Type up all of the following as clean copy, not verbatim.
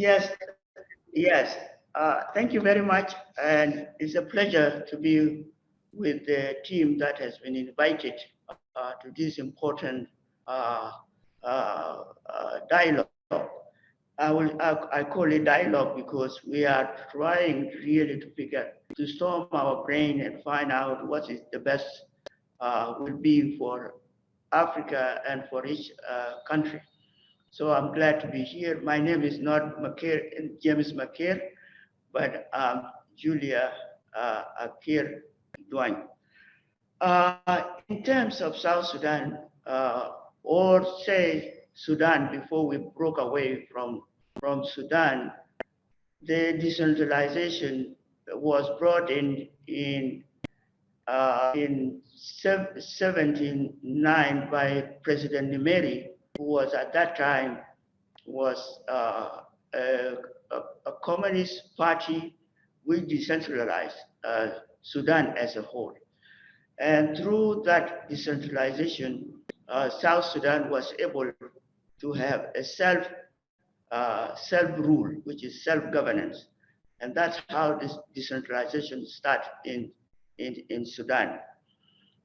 Yes, yes. Thank you very much. And it's a pleasure to be with the team that has been invited to this important uh, dialogue. I call it dialogue because we are trying really to storm our brain and find out what is the best will be for Africa and for each country. So I'm glad to be here. My name is not James McCare, but Julia Akir Duany. In terms of South Sudan, or say Sudan before we broke away from Sudan, the decentralization was brought in 79 by President Nimeri, who was at that time was a, a communist party which decentralized Sudan as a whole. And through that decentralization, South Sudan was able to have a self-rule, which is self-governance. And that's how this decentralization started in Sudan.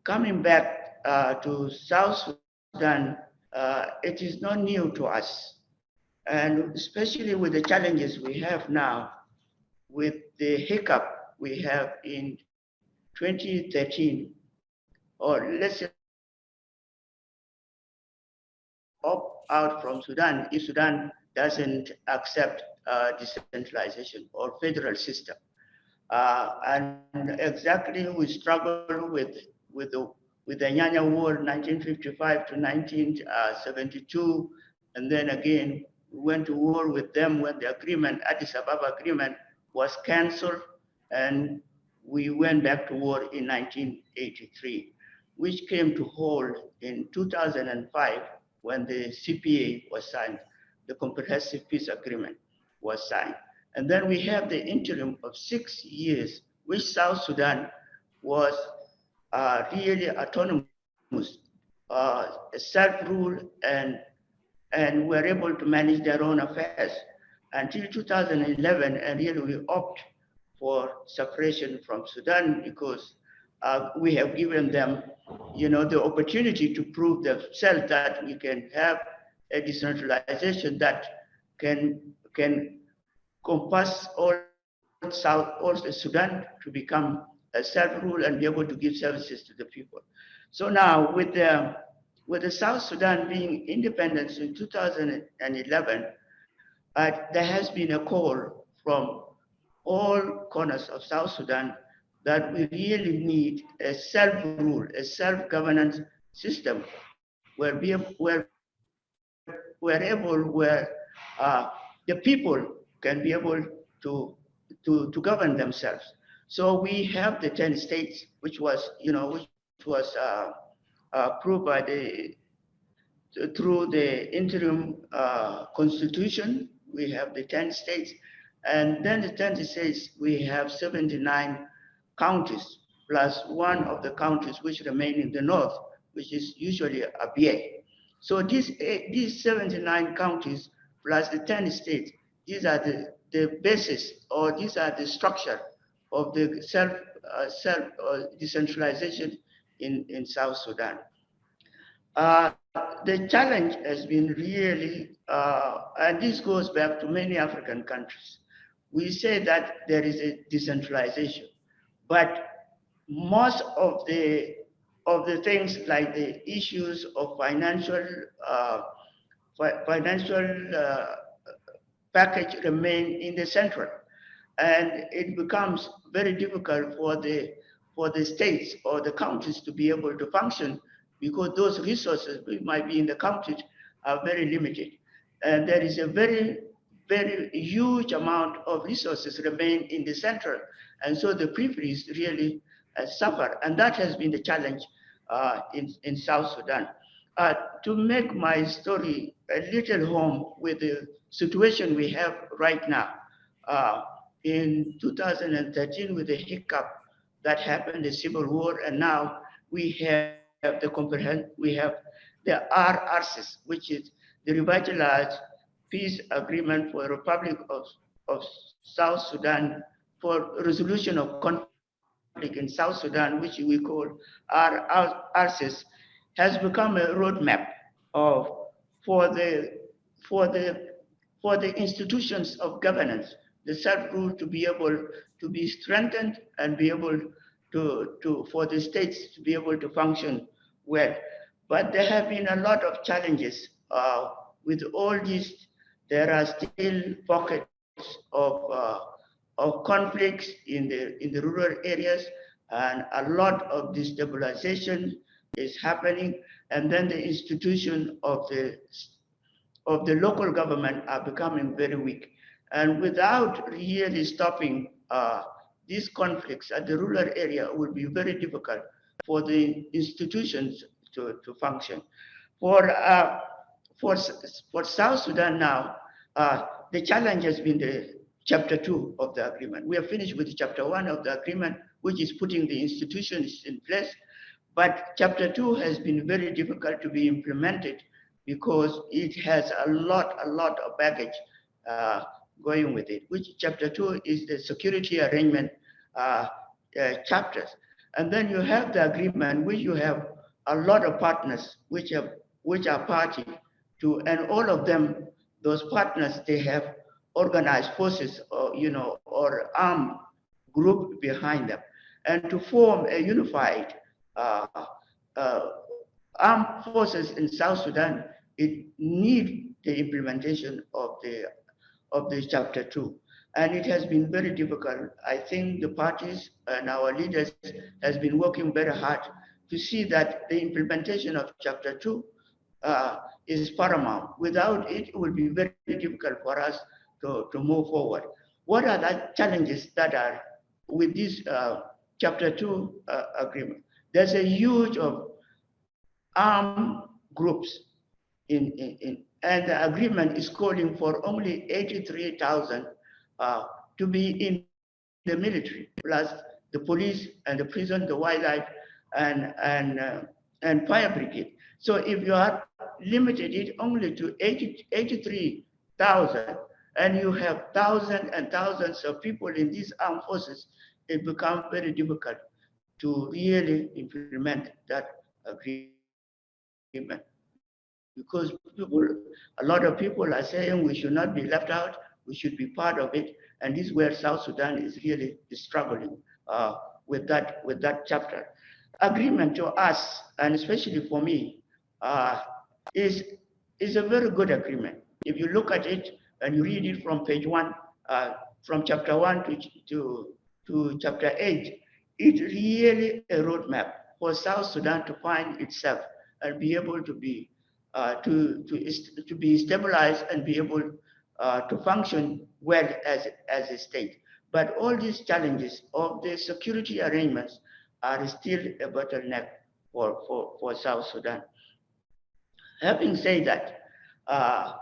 Coming back to South Sudan, it is not new to us. And especially with the challenges we have now, with the hiccup we have in 2013, or let's say opt out from Sudan if Sudan doesn't accept decentralization or federal system. And exactly we struggle with the with the Nyanya War 1955 to 1972, and then again we went to war with them when the agreement, Addis Ababa agreement, was cancelled, and we went back to war in 1983, which came to hold in 2005 when the CPA was signed, the Comprehensive Peace Agreement was signed. And then we have the interim of 6 years, which South Sudan was really autonomous, self-rule, and were able to manage their own affairs until 2011, and really we opt for separation from Sudan because we have given them, the opportunity to prove themselves that we can have a decentralization that can compass all Sudan to become a self-rule and be able to give services to the people. So now with the South Sudan being independent in 2011, there has been a call from all corners of South Sudan that we really need a self-rule, a self-governance system where the people can be able to govern themselves. So we have the 10 states, which was approved by through the interim constitution. We have the 10 states, and then the 10 states, we have 79 counties, plus one of the counties which remain in the north, which is usually Abyei. So these 79 counties plus the 10 states, these are the basis, or these are the structure of the self decentralization in South Sudan. The challenge has been really, and this goes back to many African countries. We say that there is a decentralization, but most of the things like the issues of financial package remain in the central, and it becomes very difficult for the states or the counties to be able to function because those resources which might be in the counties are very limited, and there is a very huge amount of resources remain in the central, and so the peripheries really suffer, and that has been the challenge in South Sudan. To make my story a little home with the situation we have right now, in 2013 with the hiccup that happened, the civil war, and now we have we have the RRCs, which is the revitalized peace agreement for the Republic of South Sudan for resolution of conflict in South Sudan, which we call RCES, has become a roadmap of for the for the institutions of governance, the self-rule to be able to be strengthened and be able to for the states to be able to function well. But there have been a lot of challenges with all these. There are still pockets of conflicts in the rural areas, and a lot of destabilization is happening, and then the institution of the local government are becoming very weak. And without really stopping these conflicts at the rural area, it will be very difficult for the institutions to function. For, uh, for South Sudan now, the challenge has been the chapter 2 of the agreement. We are finished with chapter 1 of the agreement, which is putting the institutions in place. But chapter 2 has been very difficult to be implemented because it has a lot of baggage going with it, which chapter 2 is the security arrangement chapters. And then you have the agreement, which you have a lot of partners which are party to, and all of them, those partners, they have organized forces or or armed group behind them, and to form a unified uh, uh, armed forces in South Sudan, it needs the implementation of the chapter 2, and it has been very difficult. I think the parties and our leaders has been working very hard to see that the implementation of chapter 2 is paramount. Without it, it will be very difficult for us to move forward. What are the challenges that are with this chapter 2 agreement? There's a huge of armed groups and the agreement is calling for only 83,000 to be in the military, plus the police and the prison, the wildlife, and fire brigade. So if you are limited it only to 83,000, and you have thousands and thousands of people in these armed forces, it becomes very difficult to really implement that agreement, because a lot of people are saying we should not be left out, we should be part of it, and this is where South Sudan is really struggling with that chapter. Agreement to us, and especially for me, uh, is is a very good agreement. If you look at it and you read it from page 1, from chapter 1 to chapter 8, it's really a roadmap for South Sudan to find itself and be able to be to be stabilized and be able to function well as a state. But all these challenges of the security arrangements are still a bottleneck for South Sudan. Having said that, uh,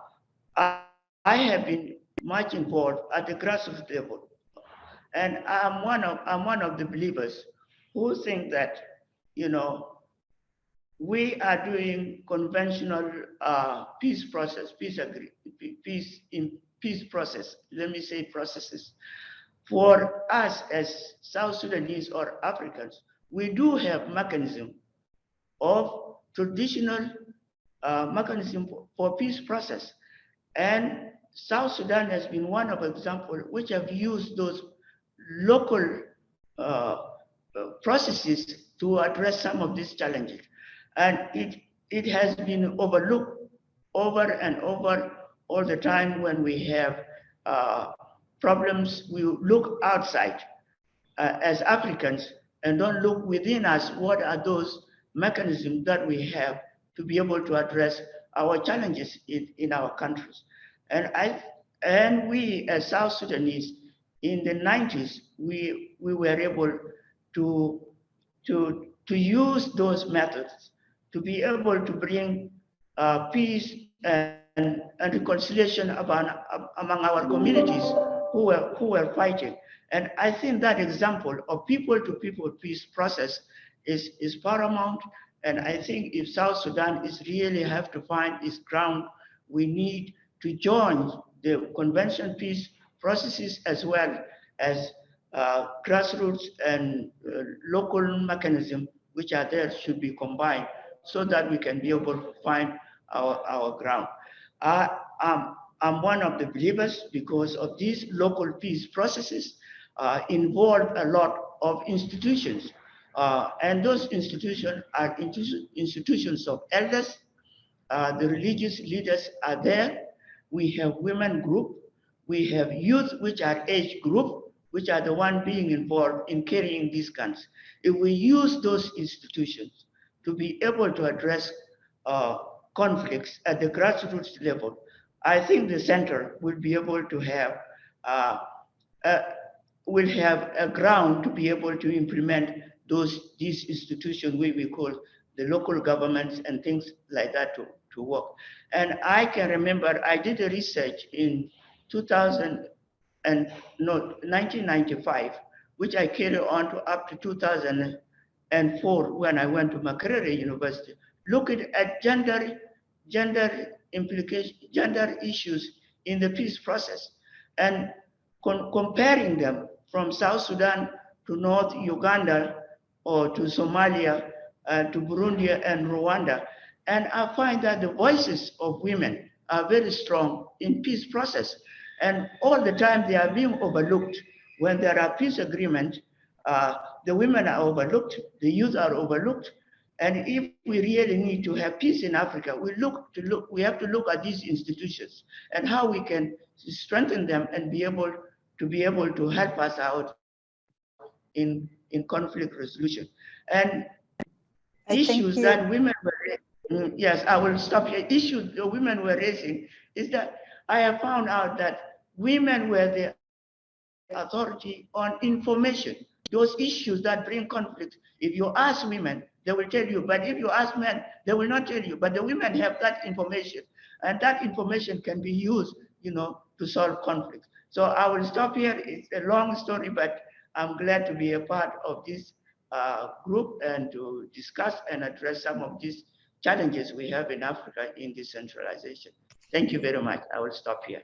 I have been much involved at the grassroots level, and I'm one of the believers who think that you know we are doing conventional peace process, peace in peace process. Let me say processes. For us as South Sudanese or Africans, we do have mechanism of traditional mechanism for peace process. And South Sudan has been one of examples which have used those local uh, processes to address some of these challenges. And it has been overlooked over and over all the time when we have problems. We look outside as Africans and don't look within us what are those mechanisms that we have to be able to address our challenges in our countries. And we as South Sudanese in the 90s, we were able to use those methods to be able to bring peace and reconciliation among our communities who were fighting. And I think that example of people-to-people peace process is paramount. And I think if South Sudan is really have to find its ground, we need to join the convention peace processes as well as grassroots and local mechanism which are there should be combined so that we can be able to find our ground. Uh, I'm one of the believers because of these local peace processes involve a lot of institutions. And those institutions are institutions of elders, the religious leaders are there. We have women group. We have youth, which are age group, which are the one being involved in carrying these guns. If we use those institutions to be able to address uh, conflicts at the grassroots level, I think the center will be able to have uh, uh, will have a ground to be able to implement these institutions we call the local governments and things like that to work. And I can remember I did a research in 2000 and no 1995, which I carried on to up to 2004 when I went to Makerere University, looking at gender implication, gender issues in the peace process, and comparing them from South Sudan to North Uganda or to Somalia, to Burundi and Rwanda. And I find that the voices of women are very strong in peace process. And all the time they are being overlooked. When there are peace agreements, the women are overlooked, the youth are overlooked. And if we really need to have peace in Africa, we have to look at these institutions and how we can strengthen them and be able to help us out in conflict resolution. And issues that women were, yes, I will stop here. Issues the women were raising is that I have found out that women were the authority on information. Those issues that bring conflict. If you ask women, they will tell you. But if you ask men, they will not tell you. But the women have that information, and that information can be used, to solve conflicts. So I will stop here. It's a long story, but I'm glad to be a part of this group and to discuss and address some of these challenges we have in Africa in decentralization. Thank you very much. I will stop here.